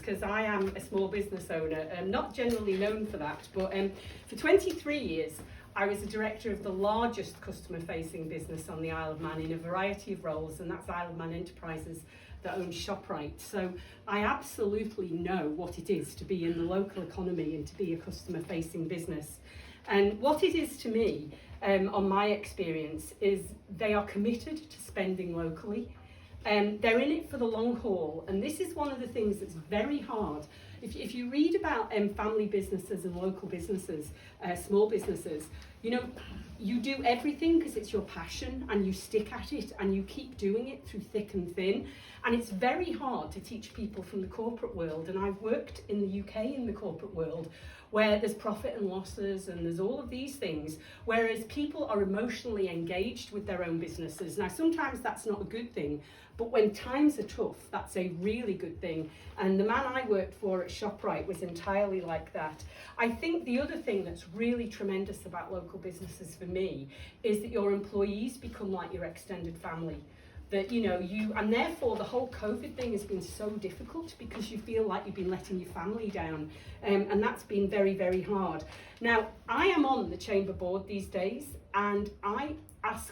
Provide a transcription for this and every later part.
because I am a small business owner, not generally known for that, but for 23 years I was a director of the largest customer-facing business on the Isle of Man in a variety of roles, and that's Isle of Man Enterprises that owns ShopRite. So I absolutely know what it is to be in the local economy and to be a customer-facing business. And what it is to me, on my experience, is they are committed to spending locally. They're in it for the long haul, and this is one of the things that's very hard. If you read about family businesses and local businesses, small businesses, you know, you do everything because it's your passion and you stick at it and you keep doing it through thick and thin. And it's very hard to teach people from the corporate world. And I've worked in the UK in the corporate world where there's profit and losses and there's all of these things, whereas people are emotionally engaged with their own businesses. Now, sometimes that's not a good thing, but when times are tough, that's a really good thing. And the man I worked for at ShopRite was entirely like that. I think the other thing that's really tremendous about local businesses for me is that your employees become like your extended family. That, you know, and therefore the whole COVID thing has been so difficult because you feel like you've been letting your family down, and that's been very, very hard. Now, I am on the Chamber board these days, and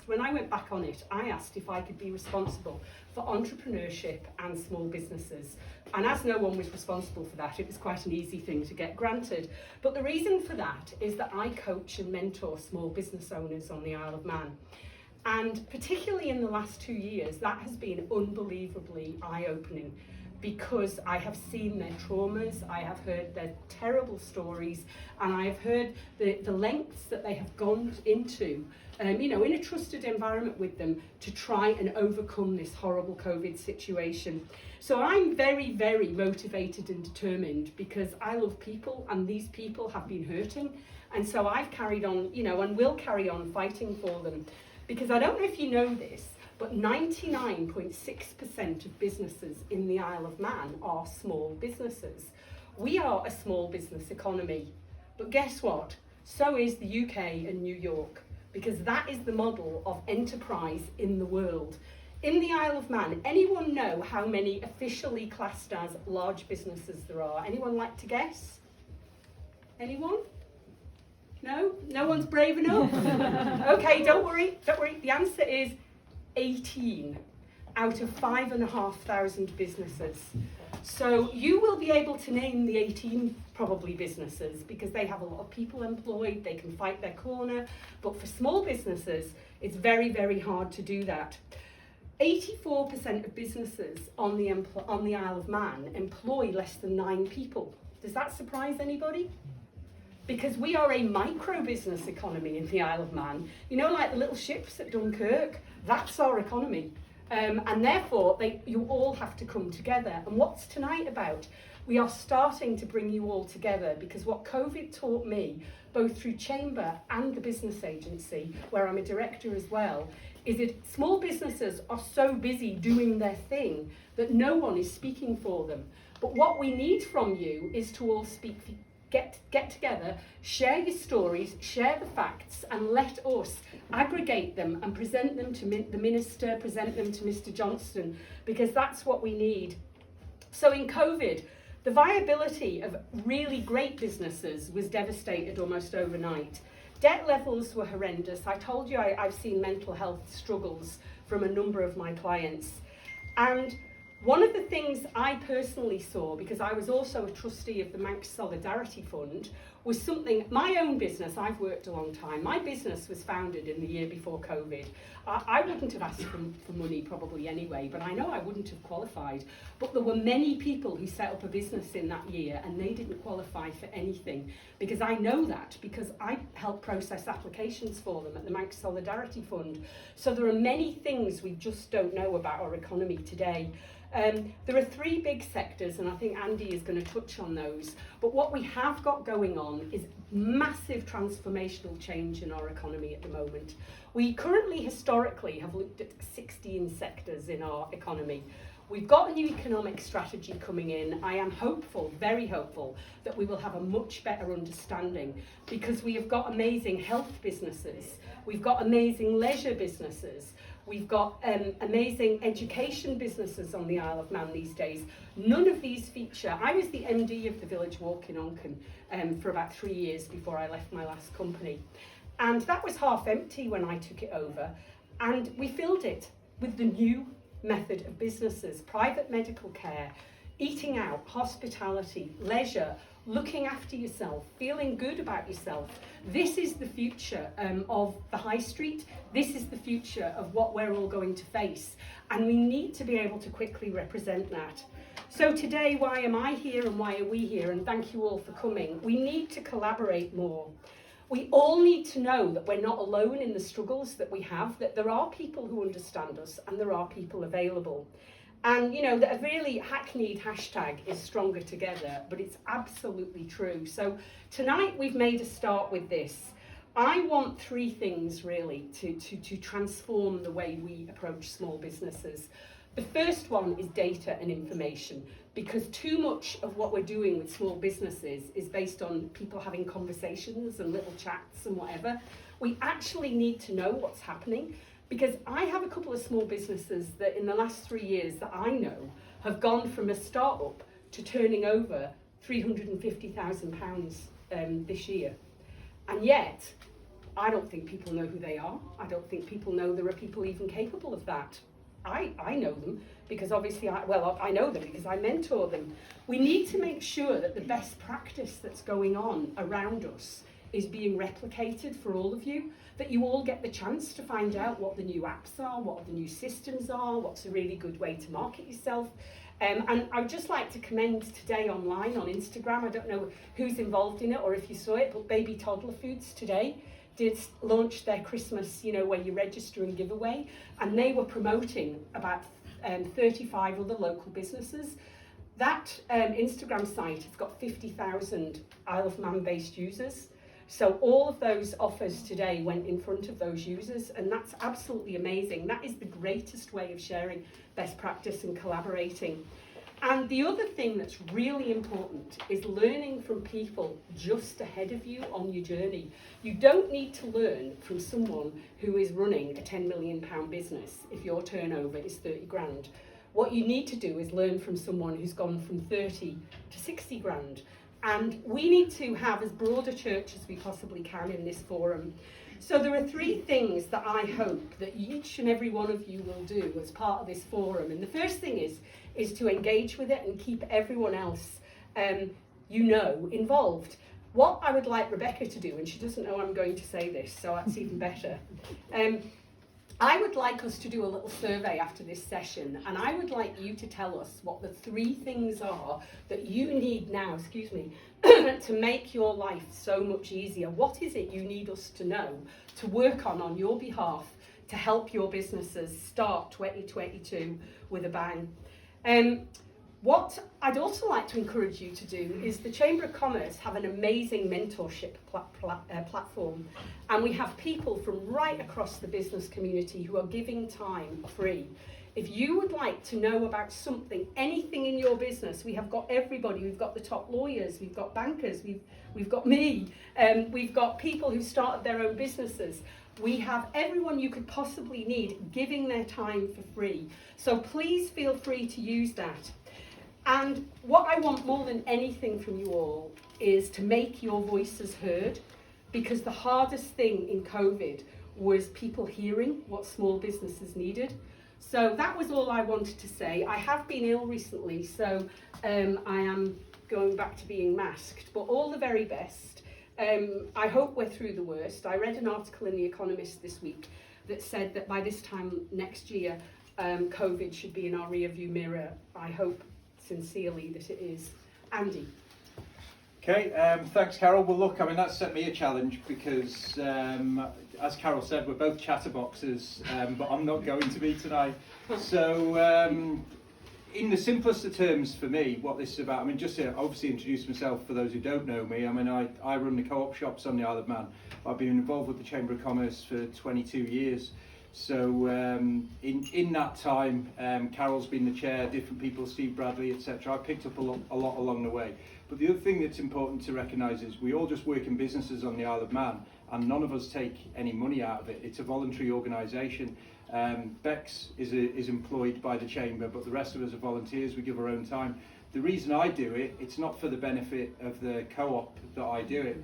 when I went back on it, I asked if I could be responsible for entrepreneurship and small businesses. And as no one was responsible for that, it was quite an easy thing to get granted. But the reason for that is that I coach and mentor small business owners on the Isle of Man. And particularly in the last 2 years, that has been unbelievably eye-opening because I have seen their traumas, I have heard their terrible stories, and I have heard the lengths that they have gone into, you know, in a trusted environment with them to try and overcome this horrible COVID situation. So I'm very, very motivated and determined because I love people and these people have been hurting. And so I've carried on, you know, and will carry on fighting for them. Because I don't know if you know this, but 99.6% of businesses in the Isle of Man are small businesses. We are a small business economy. But guess what? So is the UK and New York, because that is the model of enterprise in the world. In the Isle of Man, anyone know how many officially classed as large businesses there are? Anyone like to guess? Anyone? No? No one's brave enough? Okay, don't worry. The answer is 18 out of 5,500 businesses. So you will be able to name the 18 probably businesses because they have a lot of people employed, they can fight their corner. But for small businesses, it's very, very hard to do that. 84% of businesses on the Isle of Man employ less than 9 people. Does that surprise anybody? Because we are a micro-business economy in the Isle of Man. You know, like the little ships at Dunkirk? That's our economy. And therefore, you all have to come together. And what's tonight about? We are starting to bring you all together because what COVID taught me, both through Chamber and the business agency, where I'm a director as well, is that small businesses are so busy doing their thing that no one is speaking for them. But what we need from you is to all get together, share your stories, share the facts, and let us aggregate them and present them to the Minister, present them to Mr. Johnston, because that's what we need. So in COVID, the viability of really great businesses was devastated almost overnight. Debt levels were horrendous. I told you I've seen mental health struggles from a number of my clients. And one of the things I personally saw, because I was also a trustee of the Manx Solidarity Fund, was something, my own business, I've worked a long time, my business was founded in the year before COVID. I wouldn't have asked for money probably anyway, but I know I wouldn't have qualified. But there were many people who set up a business in that year and they didn't qualify for anything. Because I know that, because I help process applications for them at the Manx Solidarity Fund. So there are many things we just don't know about our economy today. There are 3 big sectors, and I think Andy is going to touch on those. But what we have got going on is massive transformational change in our economy at the moment. We currently, historically, have looked at 16 sectors in our economy. We've got a new economic strategy coming in. I am hopeful, very hopeful, that we will have a much better understanding because we have got amazing health businesses. We've got amazing leisure businesses. We've got amazing education businesses on the Isle of Man these days. None of these feature. I was the MD of the Village Walk in Onchan for about 3 years before I left my last company. And that was half empty when I took it over. And we filled it with the new method of businesses: private medical care, eating out, hospitality, leisure, looking after yourself, feeling good about yourself. This is the future of the high street. This is the future of what we're all going to face. And we need to be able to quickly represent that. So today, why am I here and why are we here? And thank you all for coming. We need to collaborate more. We all need to know that we're not alone in the struggles that we have, that there are people who understand us and there are people available. And, you know, that a really hackneyed hashtag is stronger together, but it's absolutely true. So tonight we've made a start with this. I want 3 things really to transform the way we approach small businesses. The first one is data and information, because too much of what we're doing with small businesses is based on people having conversations and little chats and whatever. We actually need to know what's happening. Because I have a couple of small businesses that in the last 3 years that I know have gone from a start-up to turning over £350,000 this year. And yet, I don't think people know who they are. I don't think people know there are people even capable of that. I know them because obviously, I know them because I mentor them. We need to make sure that the best practice that's going on around us is being replicated for all of you, that you all get the chance to find out what the new apps are, what the new systems are, what's a really good way to market yourself. And I'd just like to commend today online on Instagram, I don't know who's involved in it or if you saw it, but Baby Toddler Foods today did launch their Christmas, you know, where you register and give away, and they were promoting about 35 other local businesses. That Instagram site has got 50,000 Isle of Man based users. So all of those offers today went in front of those users, and that's absolutely amazing. That is the greatest way of sharing best practice and collaborating. And the other thing that's really important is learning from people just ahead of you on your journey. You don't need to learn from someone who is running a £10 million business if your turnover is 30 grand. What you need to do is learn from someone who's gone from 30 to 60 grand. And we need to have as broad a church as we possibly can in this forum. So there are 3 things that I hope that each and every one of you will do as part of this forum. And the first thing is to engage with it and keep everyone else, involved. What I would like Rebecca to do, and she doesn't know I'm going to say this, so that's even better. I would like us to do a little survey after this session, and I would like you to tell us what the 3 things are that you need now, to make your life so much easier. What is it you need us to know, to work on your behalf, to help your businesses start 2022 with a bang? What I'd also like to encourage you to do is the Chamber of Commerce have an amazing mentorship platform, and we have people from right across the business community who are giving time free. If you would like to know about something, anything in your business, we have got everybody. We've got the top lawyers, we've got bankers, we've got me, we've got people who started their own businesses. We have everyone you could possibly need giving their time for free. So please feel free to use that. And what I want more than anything from you all is to make your voices heard, because the hardest thing in COVID was people hearing what small businesses needed. So that was all I wanted to say. I have been ill recently, so I am going back to being masked, but all the very best. I hope we're through the worst. I read an article in The Economist this week that said that by this time next year, COVID should be in our rearview mirror. I hope sincerely that it is. Andy. Okay, thanks Carol. Well look, I mean that set me a challenge because as Carol said, we're both chatterboxes, but I'm not going to be tonight. So in the simplest of terms for me, what this is about, I mean just to obviously introduce myself for those who don't know me, I mean I run the co-op shops on the Isle of Man. I've been involved with the Chamber of Commerce for 22 years. So in that time, Carol's been the chair, different people, Steve Bradley, etc. I picked up a lot along the way. But the other thing that's important to recognise is we all just work in businesses on the Isle of Man, and none of us take any money out of it. It's a voluntary organisation. Bex is employed by the Chamber, but the rest of us are volunteers. We give our own time. The reason I do it, it's not for the benefit of the co-op that I do it.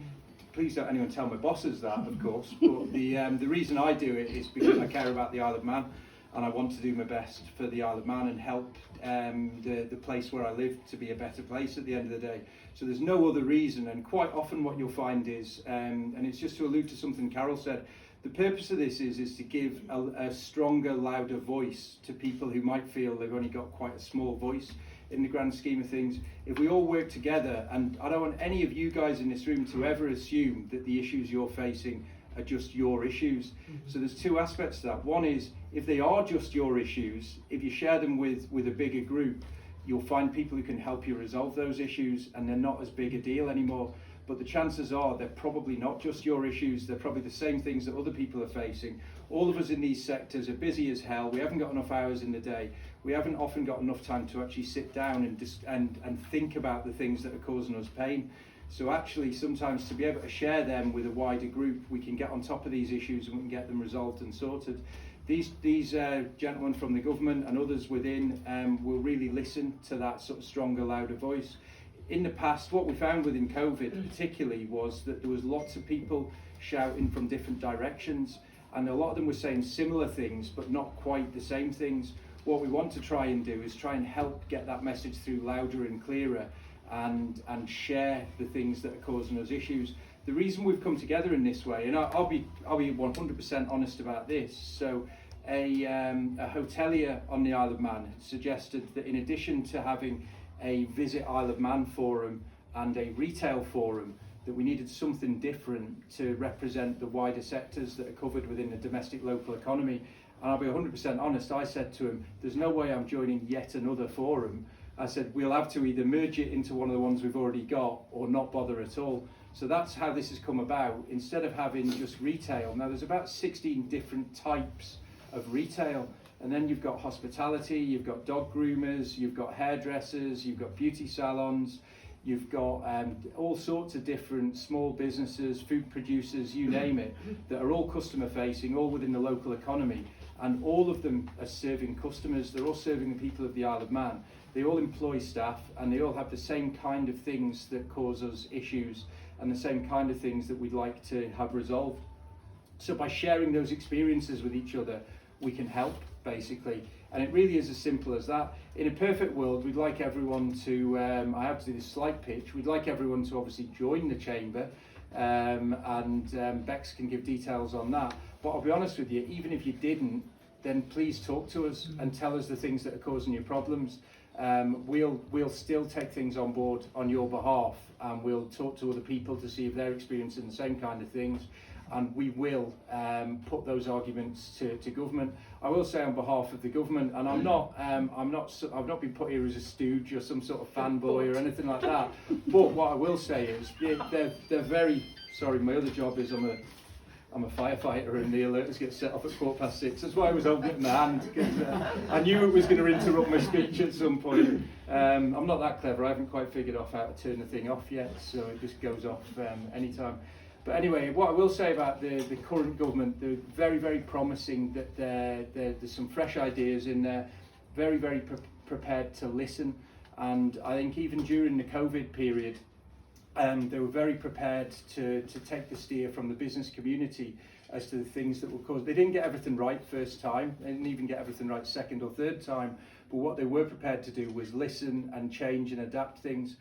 Please don't anyone tell my bosses that, of course. But the reason I do it is because I care about the Isle of Man, and I want to do my best for the Isle of Man and help the place where I live to be a better place at the end of the day. So there's no other reason. And quite often what you'll find is, and it's just to allude to something Carol said, the purpose of this is to give a stronger, louder voice to people who might feel they've only got quite a small voice in the grand scheme of things. If we all work together, and I don't want any of you guys in this room to ever assume that the issues you're facing are just your issues. So there's two aspects to that. One is, if they are just your issues, if you share them with a bigger group, you'll find people who can help you resolve those issues, and they're not as big a deal anymore. But the chances are they're probably not just your issues, they're probably the same things that other people are facing. All of us in these sectors are busy as hell. We haven't got enough hours in the day. We haven't often got enough time to actually sit down and think about the things that are causing us pain. So actually sometimes to be able to share them with a wider group, we can get on top of these issues and we can get them resolved and sorted. These gentlemen from the government and others within will really listen to that sort of stronger, louder voice. In the past, what we found within COVID particularly was that there was lots of people shouting from different directions, and a lot of them were saying similar things but not quite the same things. What we want to try and do is try and help get that message through louder and clearer, and share the things that are causing us issues. The reason we've come together in this way, and I'll be 100% honest about this. So a hotelier on the Isle of Man suggested that in addition to having a Visit Isle of Man forum and a retail forum, that we needed something different to represent the wider sectors that are covered within the domestic local economy. And I'll be 100% honest, I said to him, there's no way I'm joining yet another forum. I said, we'll have to either merge it into one of the ones we've already got or not bother at all. So that's how this has come about. Instead of having just retail, now there's about 16 different types of retail. And then you've got hospitality, you've got dog groomers, you've got hairdressers, you've got beauty salons, you've got all sorts of different small businesses, food producers, you name it, that are all customer facing, all within the local economy. And all of them are serving customers, they're all serving the people of the Isle of Man. They all employ staff, and they all have the same kind of things that cause us issues and the same kind of things that we'd like to have resolved. So by sharing those experiences with each other, we can help, basically. And it really is as simple as that. In a perfect world, we'd like everyone to, I have to do this slight pitch, we'd like everyone to obviously join the Chamber, and Bex can give details on that. But I'll be honest with you, even if you didn't, then please talk to us and tell us the things that are causing you problems. We'll still take things on board on your behalf, and we'll talk to other people to see if they're experiencing the same kind of things, and we will put those arguments to government. I will say on behalf of the government, and I've not been put here as a stooge or some sort of fanboy or anything like that. But what I will say is they're very sorry. My other job is I'm a firefighter, and the alerters get set off at 6:15. That's why I was holding it in the hand, because I knew it was going to interrupt my speech at some point. I'm not that clever. I haven't quite figured out how to turn the thing off yet, so it just goes off anytime. But anyway, what I will say about the current government, they're very, very promising. That there's some fresh ideas in there, very, very prepared to listen. And I think even during the COVID period, they were very prepared to take the steer from the business community as to the things that will cause. They didn't get everything right first time, they didn't even get everything right second or third time, but what they were prepared to do was listen and change and adapt things.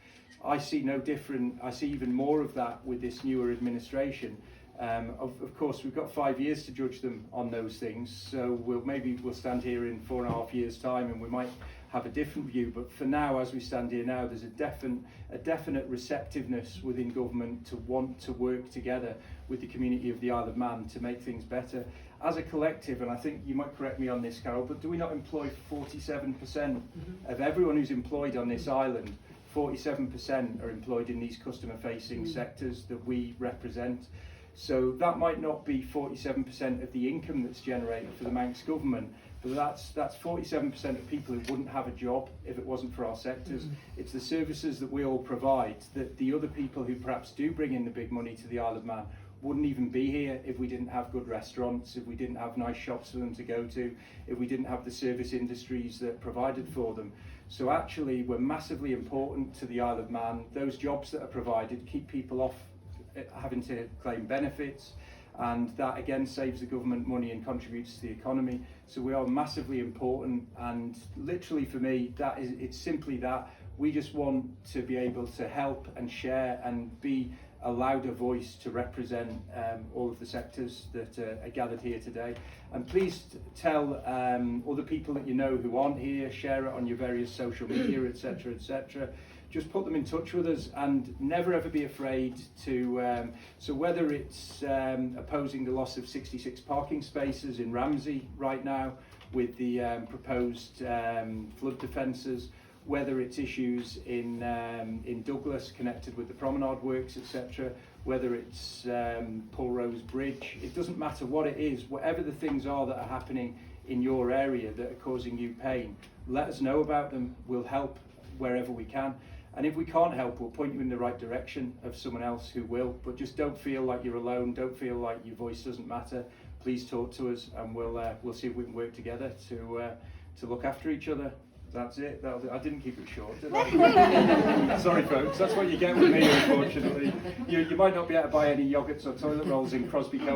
I see no different, I see even more of that with this newer administration. Of course, we've got 5 years to judge them on those things, so we'll stand here in 4.5 years' time and we might have a different view, but for now, as we stand here now, there's a definite receptiveness within government to want to work together with the community of the Isle of Man to make things better. As a collective, and I think you might correct me on this, Carol, but do we not employ 47% of everyone who's employed on this island? 47% are employed in these customer-facing sectors that we represent. So that might not be 47% of the income that's generated for the Manx government, but that's 47% of people who wouldn't have a job if it wasn't for our sectors. It's the services that we all provide that the other people who perhaps do bring in the big money to the Isle of Man wouldn't even be here if we didn't have good restaurants, if we didn't have nice shops for them to go to, if we didn't have the service industries that provided for them. So actually we're massively important to the Isle of Man. Those jobs that are provided keep people off having to claim benefits, and that again saves the government money and contributes to the economy. So we are massively important, and literally for me it's simply that. We just want to be able to help and share and be a louder voice to represent all of the sectors that are gathered here today. And please tell other people that you know who aren't here, share it on your various social media, etc., etc. Just put them in touch with us, and never ever be afraid to, so whether it's opposing the loss of 66 parking spaces in Ramsey right now with the proposed flood defences, whether it's issues in Douglas connected with the promenade works, etc., whether it's Pulrose Bridge, it doesn't matter what it is, whatever the things are that are happening in your area that are causing you pain, let us know about them. We'll help wherever we can. And if we can't help, we'll point you in the right direction of someone else who will. But just don't feel like you're alone. Don't feel like your voice doesn't matter. Please talk to us, and we'll see if we can work together to look after each other. That's it. I didn't keep it short, did I? Sorry, folks. That's what you get with me, unfortunately. You might not be able to buy any yogurts or toilet rolls in Crosby Cove.